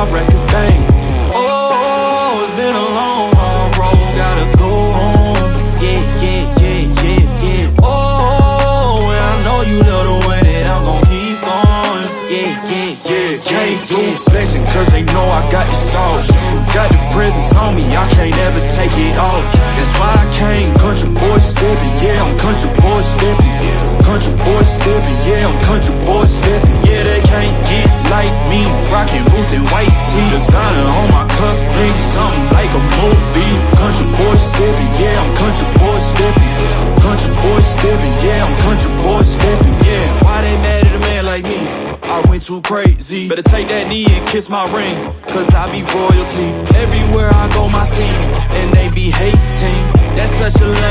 my records bang. Oh, it's been a long, hard road, gotta go home. Yeah, yeah, yeah, yeah, yeah. Oh, and I know you love the way that I'm gon' keep going. Yeah, yeah, yeah, can't do flexing, cause they know I got the sauce. Got the presence on me, I can't ever take it off. That's why I came country boy stepping. Yeah, I'm country boy stepping. Country boy stepping, yeah, I'm country boy stepping. Yeah, they can't get like me. Rockin' boots and white tee. Designer on my cuff, ain't something like a movie. Country boy stepping, yeah, I'm country boy stepping. Country boy stepping, yeah, I'm country boy stepping. Yeah, why they mad at a man like me? I went too crazy. Better take that knee and kiss my ring, cause I be royalty. Everywhere I go, my scene, and they be hating. That's such a lame